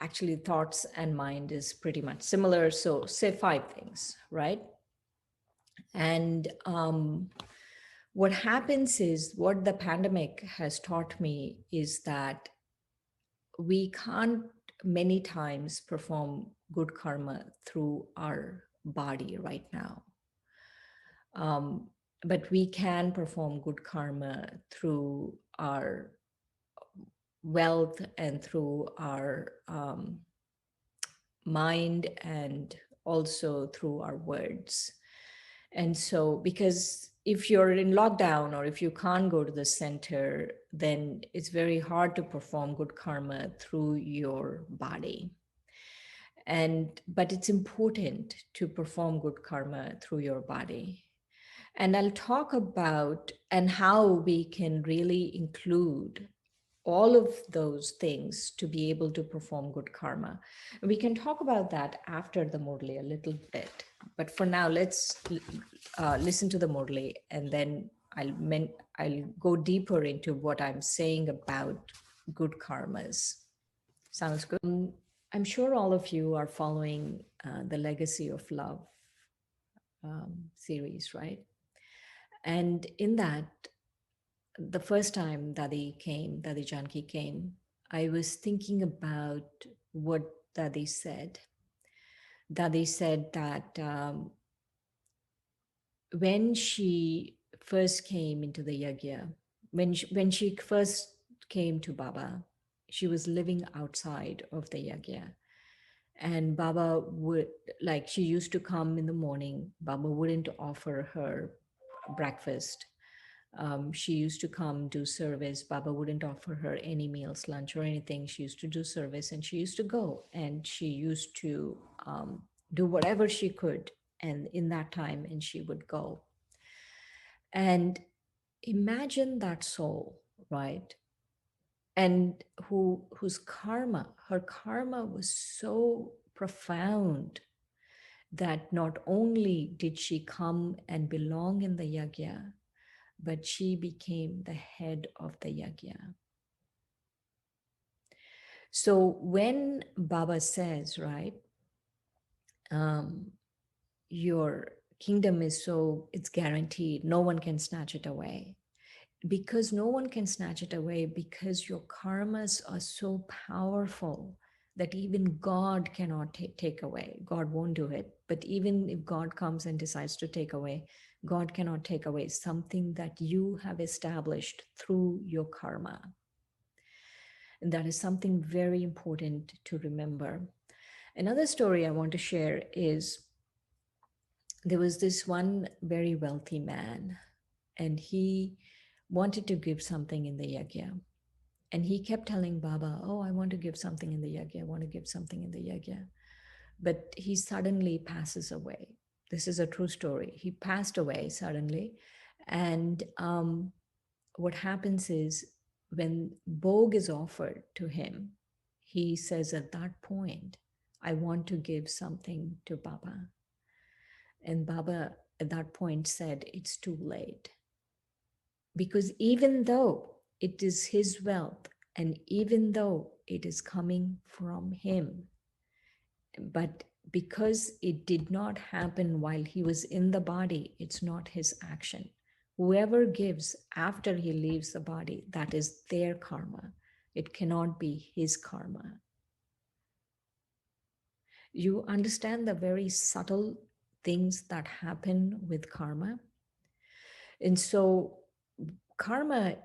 actually thoughts and mind is pretty much similar. So say 5 things, right? And what happens is, what the pandemic has taught me is that we can't many times perform good karma through our body right now. Um, but we can perform good karma through our wealth and through our mind, and also through our words. And so, because if you're in lockdown or if you can't go to the center, then it's very hard to perform good karma through your body. And but it's important to perform good karma through your body. And I'll talk about and how we can really include all of those things to be able to perform good karma. We can talk about that after the Murli a little bit. But for now, let's listen to the Murli, and then I'll go deeper into what I'm saying about good karmas. Sounds good? I'm sure all of you are following the Legacy of Love series, right? And in that, the first time Dadi Janki came, I was thinking about what Dadi said. Dadi said that when she first came into the yagya, when she first came to Baba, she was living outside of the yagya. And Baba would, like, she used to come in the morning. Baba wouldn't offer her breakfast. She used to come do service. Baba wouldn't offer her any meals, lunch, or anything. She used to do service, and she used to go, and she used to do whatever she could, and in that time, and she would go. And imagine that soul, right? And whose karma, her karma was so profound that not only did she come and belong in the yagya, but she became the head of the yagya. So when Baba says, right, your kingdom is so, it's guaranteed, no one can snatch it away. Because no one can snatch it away, because your karmas are so powerful that even God cannot take away. God won't do it. But even if God comes and decides to take away, God cannot take away something that you have established through your karma. And that is something very important to remember. Another story I want to share is, there was this one very wealthy man, and he wanted to give something in the yagya. And he kept telling Baba, oh, I want to give something in the yagya, I want to give something in the yagya. But he suddenly passes away. This is a true story. He passed away suddenly. And what happens is, when bhog is offered to him, he says at that point, I want to give something to Baba. And Baba at that point said, it's too late. Because even though it is his wealth, and even though it is coming from him, but because it did not happen while he was in the body, it's not his action. Whoever gives after he leaves the body, that is their karma. It cannot be his karma. You understand the very subtle things that happen with karma? And so karma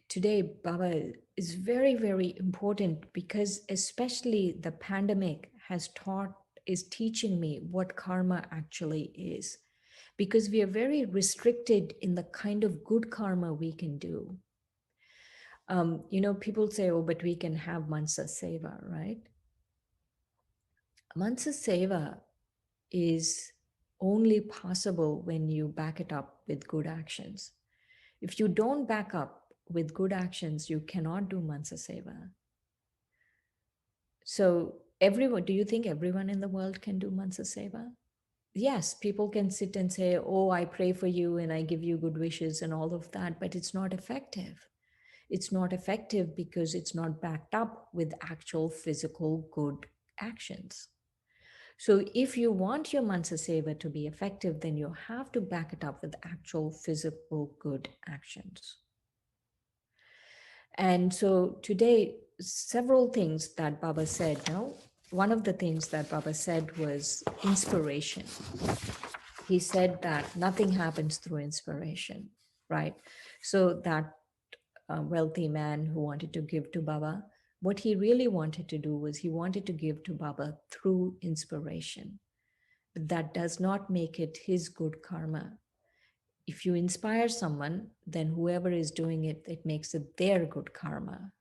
today, Baba, is very, very important, because especially the pandemic is teaching me what karma actually is. Because we are very restricted in the kind of good karma we can do. People say, oh, but we can have Mansa Seva, right? Mansa Seva is only possible when you back it up with good actions. If you don't back up with good actions, you cannot do Mansa Seva. So do you think everyone in the world can do Mansa Seva? Yes, people can sit and say, oh, I pray for you and I give you good wishes and all of that, but it's not effective. It's not effective because it's not backed up with actual physical good actions. So if you want your Mansa Seva to be effective, then you have to back it up with actual physical good actions. And so today, several things that Baba said, no? One of the things that Baba said was inspiration. He said that nothing happens through inspiration, right? So that wealthy man who wanted to give to Baba, what he really wanted to do was he wanted to give to Baba through inspiration. But that does not make it his good karma. If you inspire someone, then whoever is doing it, it makes it their good karma.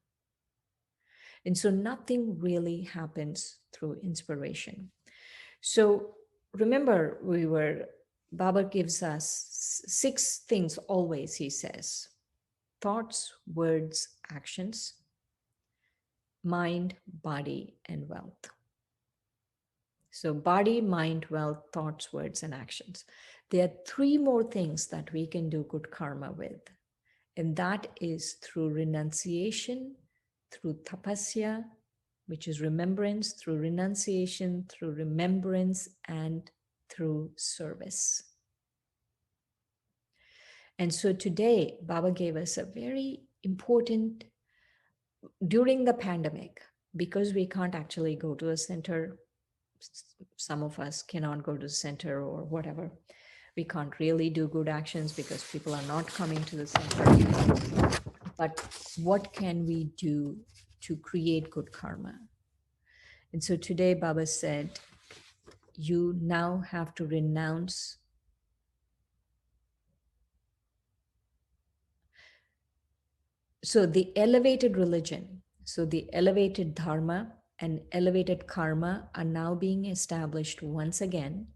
And so nothing really happens through inspiration. So remember, Baba gives us six things always, he says: thoughts, words, actions, mind, body, and wealth. So body, mind, wealth, thoughts, words, and actions. There are three more things that we can do good karma with. And that is through renunciation, through tapasya, which is remembrance, through renunciation, through remembrance, and through service. And so today, Baba gave us a very important, during the pandemic, because we can't actually go to a center, some of us cannot go to the center or whatever. We can't really do good actions because people are not coming to the center. But what can we do to create good karma? And so today, Baba said, you now have to renounce. So the elevated religion, so the elevated dharma and elevated karma are now being established once again.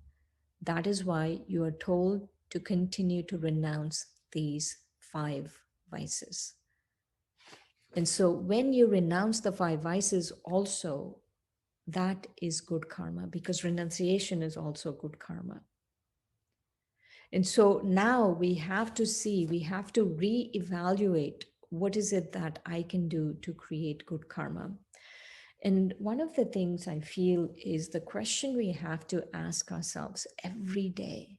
That is why you are told to continue to renounce these five vices. And so when you renounce the five vices also, that is good karma, because renunciation is also good karma. And so now we have to see, we have to reevaluate what is it that I can do to create good karma. And one of the things I feel is the question we have to ask ourselves every day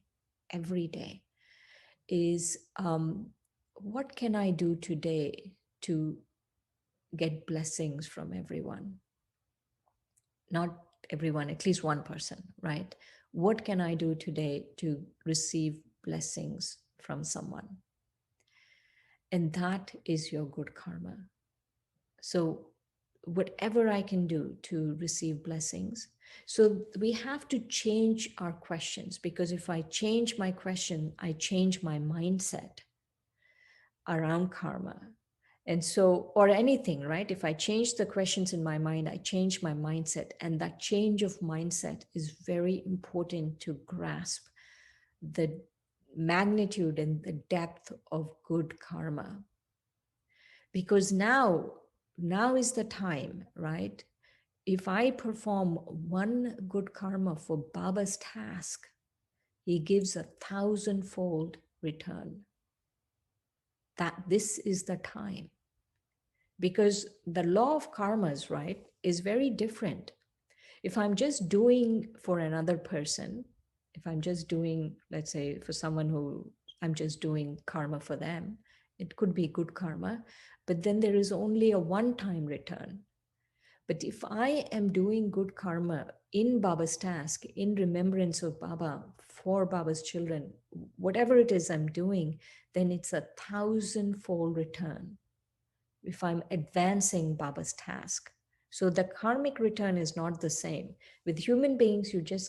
is, what can I do today to get blessings from everyone? Not everyone, at least one person, right? What can I do today to receive blessings from someone? And that is your good karma. So whatever I can do to receive blessings. So we have to change our questions, because if I change my question, I change my mindset around karma. And so, or anything, right? If I change the questions in my mind, I change my mindset. And that change of mindset is very important to grasp the magnitude and the depth of good karma. Because now is the time, right? If I perform one good karma for Baba's task, he gives 1,000-fold return. That this is the time. Because the law of karmas, right, is very different. If I'm just doing for another person, if I'm just doing, let's say, for someone who I'm just doing karma for them, it could be good karma, but then there is only a one-time return. But if I am doing good karma in Baba's task, in remembrance of Baba, for Baba's children, whatever it is I'm doing, then it's 1,000-fold return if I'm advancing Baba's task. So the karmic return is not the same. With human beings, you give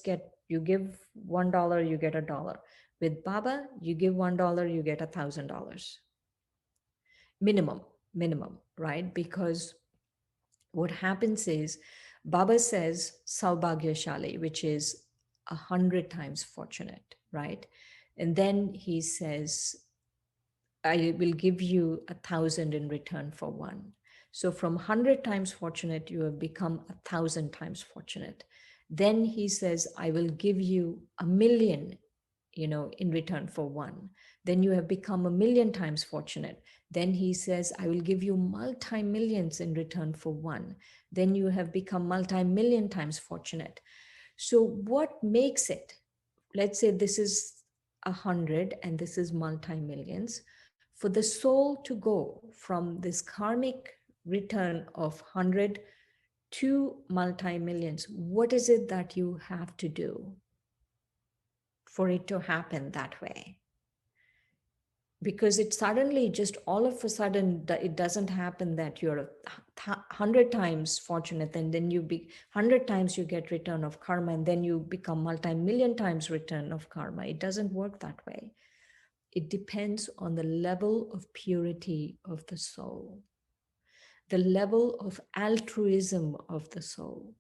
$1, you get $1. With Baba, you give $1, you get $1,000. Minimum, right? Because what happens is Baba says Saubhagyashali, which is 100 times fortunate, right? And then he says, I will give you 1,000 in return for one. So from 100 times fortunate, you have become 1,000 times fortunate. Then he says, I will give you 1,000,000 in return for one. Then you have become a million times fortunate. Then he says, I will give you multi-millions in return for one. Then you have become multi-million times fortunate. So what makes it, let's say this is 100 and this is multi-millions, for the soul to go from this karmic return of 100 to multi-millions, what is it that you have to do for it to happen that way? Because it suddenly, just all of a sudden, it doesn't happen that you're 100 times fortunate and then 100 times you get return of karma and then you become multi-million times return of karma. It doesn't work that way. It depends on the level of purity of the soul, the level of altruism of the soul,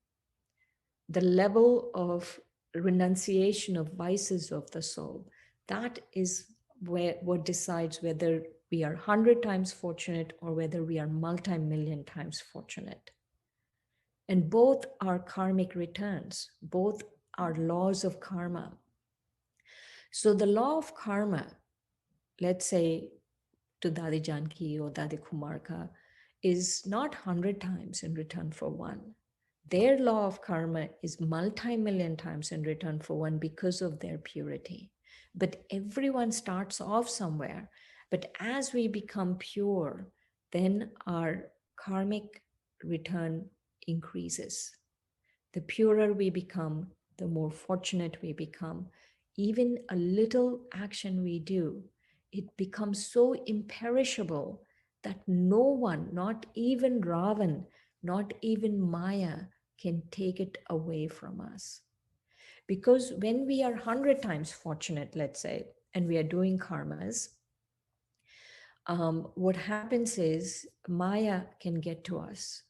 the level of renunciation of vices of the soul. That is what decides whether we are 100 times fortunate or whether we are multi-million times fortunate. And both are karmic returns, both are laws of karma. So the law of karma, let's say to Dadi Janki or Dadi Kumarka, is not 100 times in return for one. Their law of karma is multi-million times in return for one because of their purity. But everyone starts off somewhere. But as we become pure, then our karmic return increases. The purer we become, the more fortunate we become. Even a little action we do, it becomes so imperishable that no one, not even Ravan, not even Maya, can take it away from us. Because when we are 100 times fortunate, let's say, and we are doing karmas, what happens is Maya can get to us.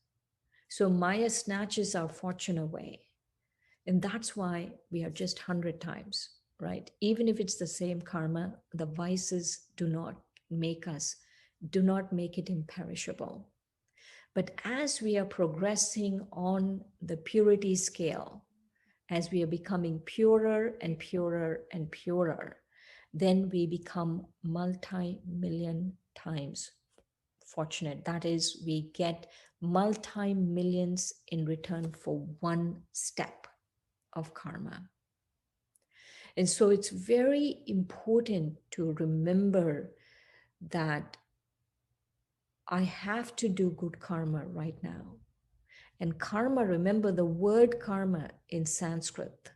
So Maya snatches our fortune away. And that's why we are just 100 times, right? Even if it's the same karma, the vices do not make it imperishable. But as we are progressing on the purity scale, as we are becoming purer and purer and purer, then we become multi-million times fortunate. That is, we get multi-millions in return for one step of karma. And so it's very important to remember that I have to do good karma right now. And karma, remember the word karma in Sanskrit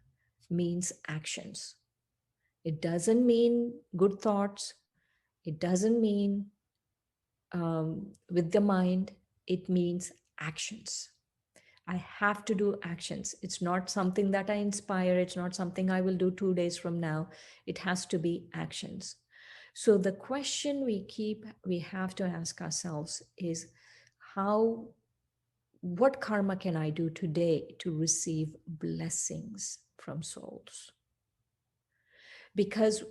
means actions. It doesn't mean good thoughts. It doesn't mean with the mind. It means actions. I have to do actions. It's not something that I inspire. It's not something I will do 2 days from now. It has to be actions. So the question we have to ask ourselves is what karma can I do today to receive blessings from souls? Because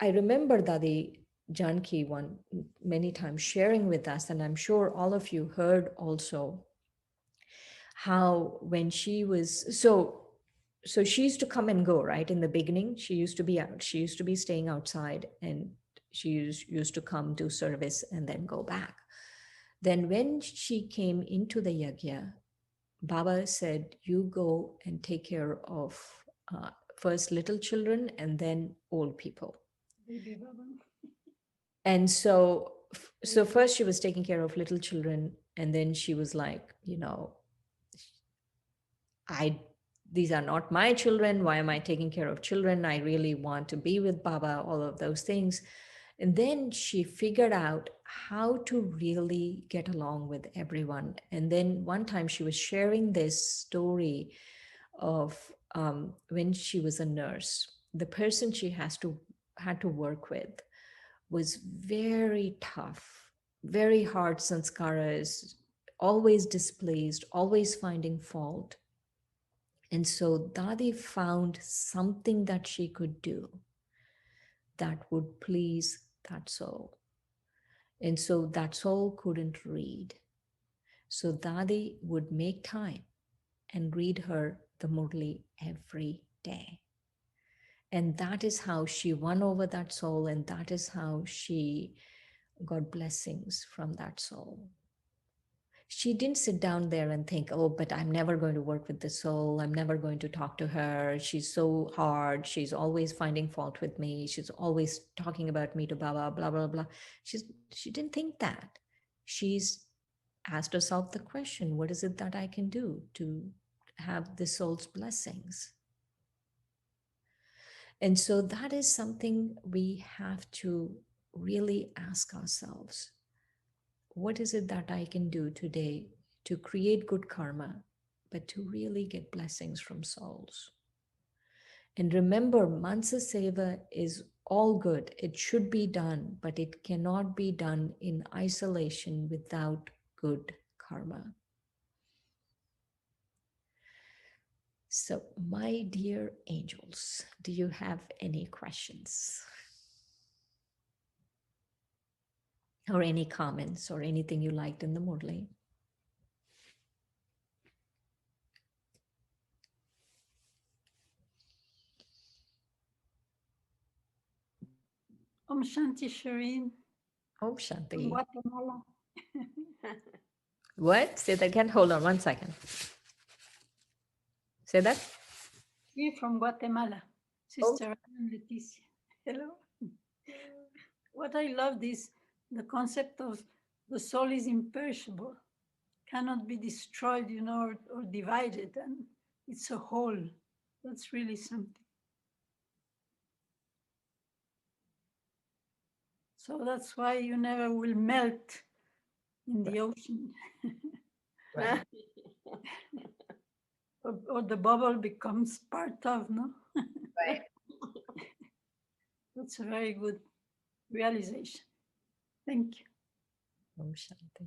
I remember Dadi Janki one many times sharing with us, and I'm sure all of you heard also how when she was so she used to come and go, right? In the beginning, she used to be out. She used to be staying outside, and she used to come do service and then go back. Then when she came into the yagya, Baba said, you go and take care of first little children and then old people. And so first she was taking care of little children, and then she was like, I these are not my children. Why am I taking care of children? I really want to be with Baba, all of those things. And then she figured out how to really get along with everyone. And then one time she was sharing this story of when she was a nurse. The person she had to work with was very tough, very hard sanskaras, always displeased, always finding fault. And so Dadi found something that she could do that would please that soul. And so that soul couldn't read. So Dadi would make time and read her the Murli every day. And that is how she won over that soul, and that is how she got blessings from that soul. She didn't sit down there and think, oh, but I'm never going to work with this soul. I'm never going to talk to her. She's so hard. She's always finding fault with me. She's always talking about me to Baba, blah, blah, blah. She didn't think that. She's asked herself the question, what is it that I can do to have the soul's blessings? And so that is something we have to really ask ourselves. What is it that I can do today to create good karma, but to really get blessings from souls? And remember, Mansa Seva is all good. It should be done, but it cannot be done in isolation without good karma. So, my dear angels, do you have any questions? Or any comments or anything you liked in the Murli? Shanti, Shireen. Om Shanti. From Guatemala. What? Say that again. Hold on 1 second. Say that. We from Guatemala, Sister Leticia. Hello. What I love is the concept of the soul is imperishable, cannot be destroyed, or divided, and it's a whole. That's really something. So that's why you never will melt in the ocean. Right. or the bubble becomes part of, no? Right. That's a very good realization. Thank you. Om Shanti.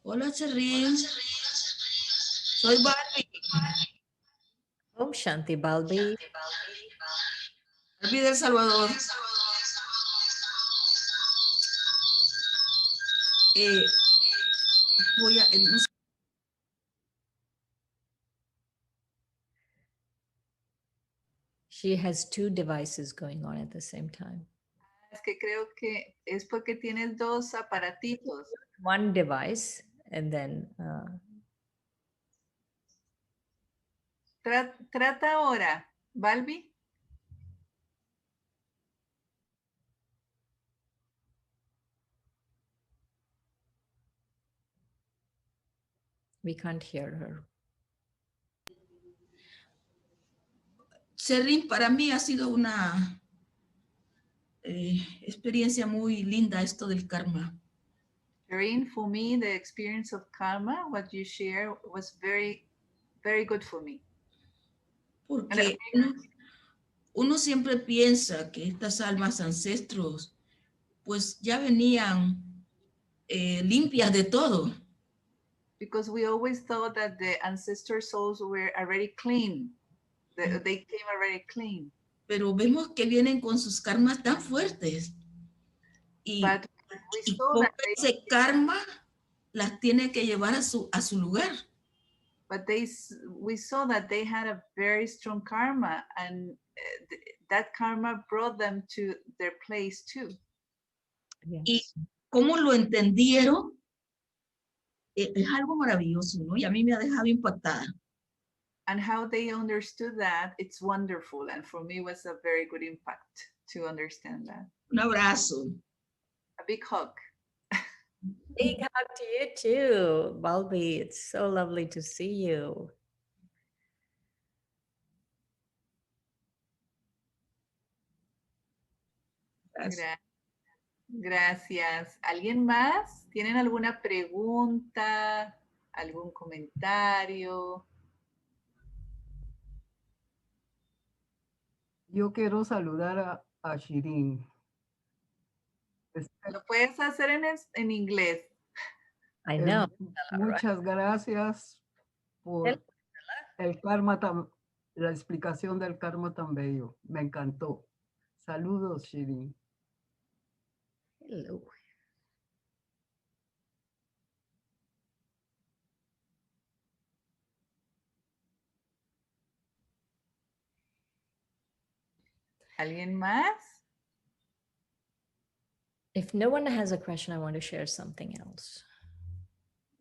Hola, Shireen. Soy Barbie. Om Shanti, Balbi. Barbie del Salvador. Voy a... She has two devices going on at the same time. Es que creo que es porque tienes dos aparatitos. One device and then... Trata ahora, Balbi. We can't hear her. Shireen, para mí ha sido una experiencia muy linda esto del karma. Shireen, for me, the experience of karma, what you share, was very, very good for me. Porque uno siempre piensa que estas almas ancestros pues ya venían limpias de todo. Because we always thought that the ancestor souls were already clean. They came already clean. Pero vemos que vienen con sus karmas tan fuertes. Y con ese karma las tiene que llevar a su lugar. But we saw that they had a very strong karma, and that karma brought them to their place too. Yes. Y cómo lo entendieron es algo maravilloso, ¿no? Y a mí me ha dejado impactada. And how they understood that, it's wonderful. And for me, it was a very good impact to understand that. Un abrazo. A big hug. Big hug to you too, Balbi. It's so lovely to see you. Gracias. Gracias. ¿Alguien más? ¿Tienen alguna pregunta? ¿Algún comentario? Yo quiero saludar a Shireen. Lo puedes hacer en inglés. I know. Muchas gracias por el karma la explicación del karma tan bello. Me encantó. Saludos, Shireen. Hello. ¿Alguien más? If no one has a question, I want to share something else.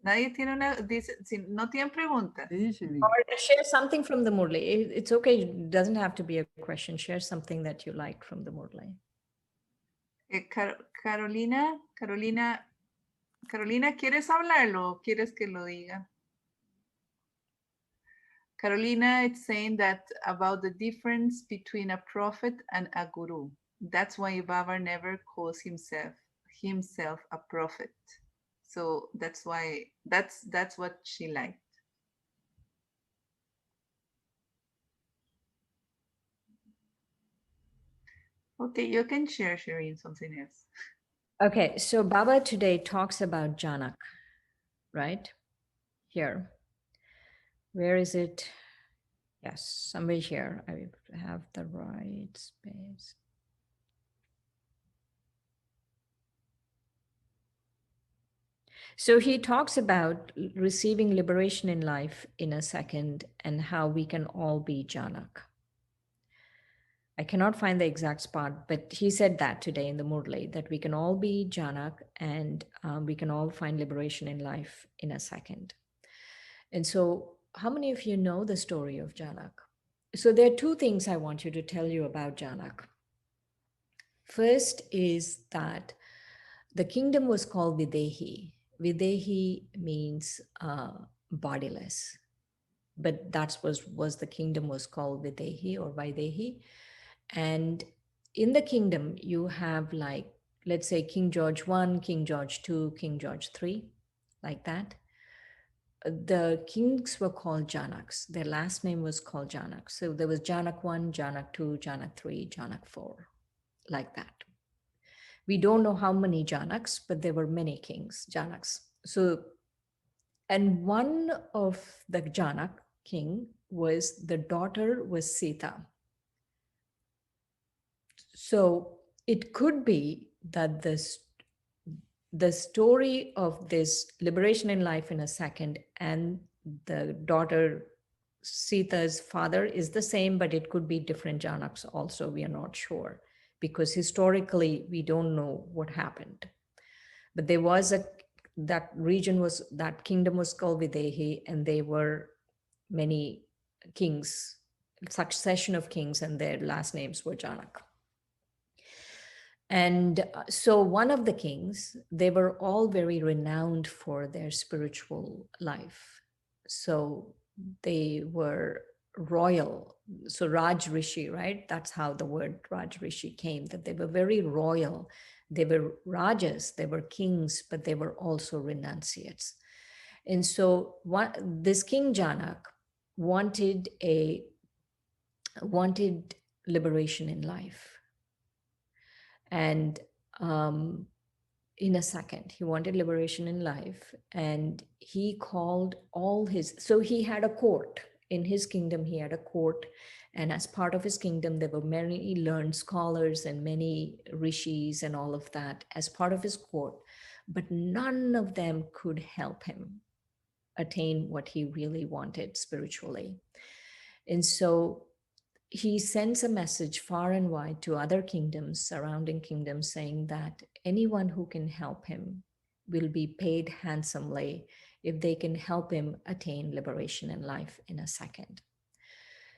Nadie tiene una, dice, si no tienen preguntas. Sí, Shireen. Or share something from the Murli. It's okay. It doesn't have to be a question. Share something that you liked from the Murli. Carolina, ¿quieres hablarlo o quieres que lo diga? Carolina is saying that about the difference between a prophet and a guru. That's why Baba never calls himself a prophet. So that's why that's what she liked. Okay, you can share, Shireen, something else. Okay, so Baba today talks about Janak, right? Here. Where is it? Yes, somewhere here. I have the right space. So he talks about receiving liberation in life in a second and how we can all be Janak. I cannot find the exact spot, but he said that today in the Murli, that we can all be Janak and we can all find liberation in life in a second. And so how many of you know the story of Janak? So there are two things I want you to tell you about Janak. First is that the kingdom was called Videhi. Videhi means bodiless, but that was the kingdom was called Videhi or Vaidehi. And in the kingdom, you have, like, let's say King George I, King George II, King George III, like that. The kings were called Janaks. Their last name was called Janak. So there was Janak I, Janak II, Janak III, Janak IV, like that. We don't know how many Janaks, but there were many kings, Janaks. So, and one of the Janak king was, the daughter was Sita. So it could be that the story of this liberation in life in a second and the daughter Sita's father is the same, but it could be different Janaks also. We are not sure because historically we don't know what happened. But there was that kingdom was called Videhi, and they were many kings, succession of kings, and their last names were Janak. And so one of the kings, they were all very renowned for their spiritual life. So they were royal. So Raj Rishi, right? That's how the word Raj Rishi came, that they were very royal. They were Rajas, they were kings, but they were also renunciates. And so this King Janak wanted liberation in life. And in a second, he wanted liberation in life, and he called all his, so he had a court. In his kingdom, he had a court, and as part of his kingdom, there were many learned scholars and many rishis and all of that as part of his court, but none of them could help him attain what he really wanted spiritually. And so he sends a message far and wide to other kingdoms, surrounding kingdoms, saying that anyone who can help him will be paid handsomely if they can help him attain liberation in life in a second.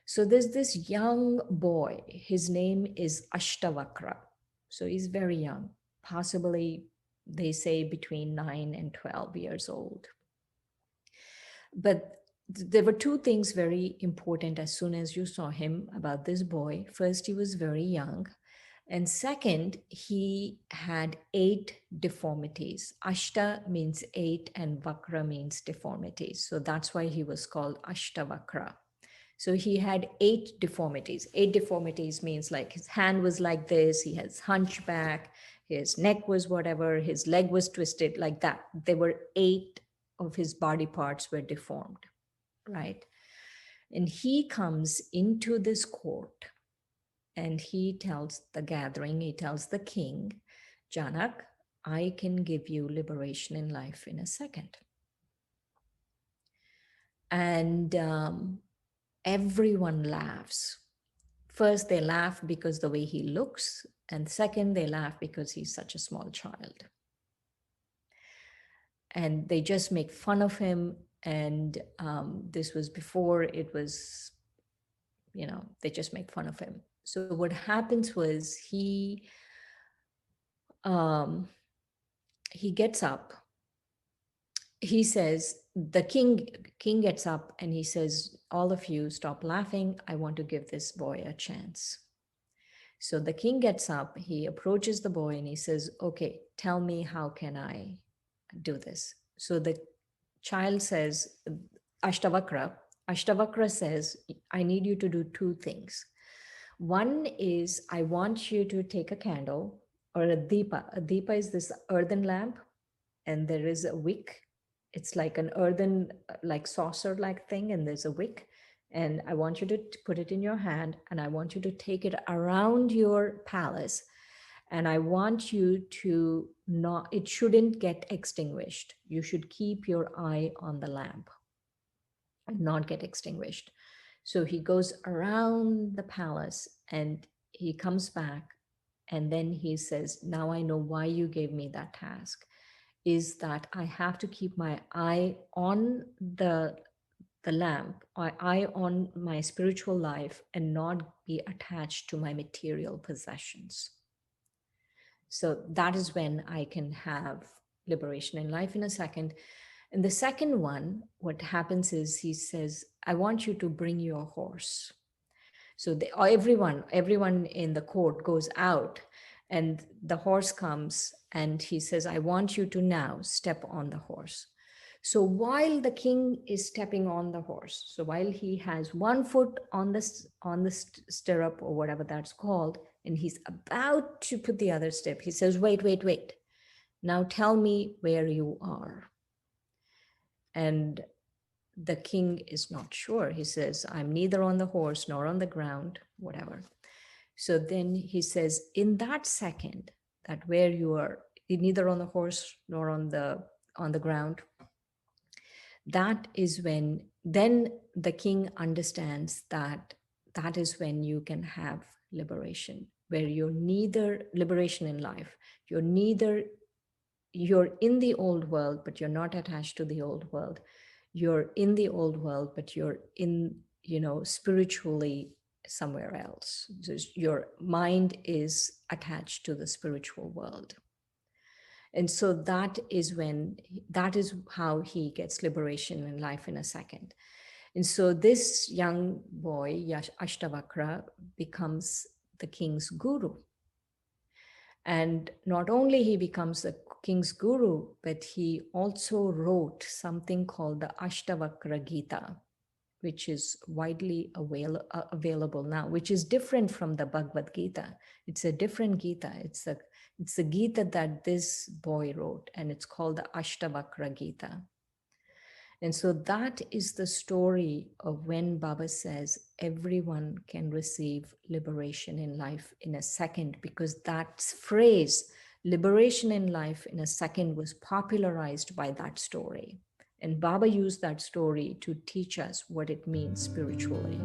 So there's this young boy, his name is Ashtavakra. So he's very young, possibly they say between 9 and 12 years old. But there were two things very important as soon as you saw him about this boy. First, he was very young. And second, he had 8 deformities. Ashta means 8 and Vakra means deformities. So that's why he was called Ashtavakra. So he had 8 deformities. 8 deformities means like his hand was like this, he has hunchback, his neck was whatever, his leg was twisted, like that. There were 8 of his body parts were deformed, right? And he comes into this court and he tells the gathering, he tells the king, Janak, I can give you liberation in life in a second. And everyone laughs. First, they laugh because the way he looks, and second, they laugh because he's such a small child. And they just make fun of him. And this was before it was, they just make fun of him. So what happens was um, he gets up. He says, the king gets up and he says, all of you stop laughing. I want to give this boy a chance. So the king gets up, he approaches the boy and he says, okay, tell me, how can I do this? So the child says, Ashtavakra says, I need you to do two things. One is, I want you to take a candle or a deepa. A deepa is this earthen lamp, and there is a wick. It's like an earthen, like saucer like thing, and there's a wick. And I want you to put it in your hand, and I want you to take it around your palace. And I want you to not, it shouldn't get extinguished. You should keep your eye on the lamp and not get extinguished. So he goes around the palace and he comes back. And then he says, now I know why you gave me that task, is that I have to keep my eye on the lamp, eye on my spiritual life, and not be attached to my material possessions. So that is when I can have liberation in life in a second. And the second one, what happens is he says, I want you to bring your horse. So everyone in the court goes out, and the horse comes and he says, I want you to now step on the horse. So while the king is stepping on the horse, so while he has one foot on the stirrup or whatever that's called, and he's about to put the other step, he says, wait. Now tell me where you are. And the king is not sure. He says, I'm neither on the horse nor on the ground, whatever. So then he says, in that second, that where you are neither on the horse nor on the ground, that is when then the king understands that that is when you can have liberation, where you're neither liberation in life, you're in the old world, but you're not attached to the old world. You're in the old world, but you're in, spiritually somewhere else. So your mind is attached to the spiritual world. And so that is how he gets liberation in life in a second. And so this young boy, Ashtavakra, becomes the king's guru. And not only he becomes the king's guru, but he also wrote something called the Ashtavakra Gita, which is widely available now, which is different from the Bhagavad Gita. It's a different Gita. It's the Gita that this boy wrote, and it's called the Ashtavakra Gita. And so that is the story of when Baba says everyone can receive liberation in life in a second, because that phrase, liberation in life in a second, was popularized by that story. And Baba used that story to teach us what it means spiritually.